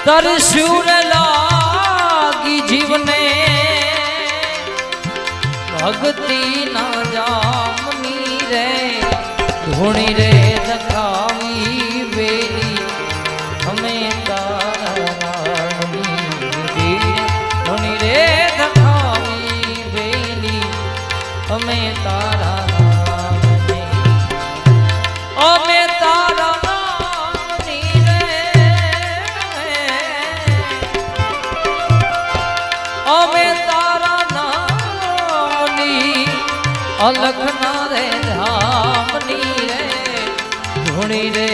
तरसूर लागी जीवने भक्ति ना जामनी रे धूणी रे दखावी बेली हमें तारा रामनी धूणी रे दखावी बेली हमें तारा रामनी हमें तारा अलख ना रे धामनी रे धूणी रे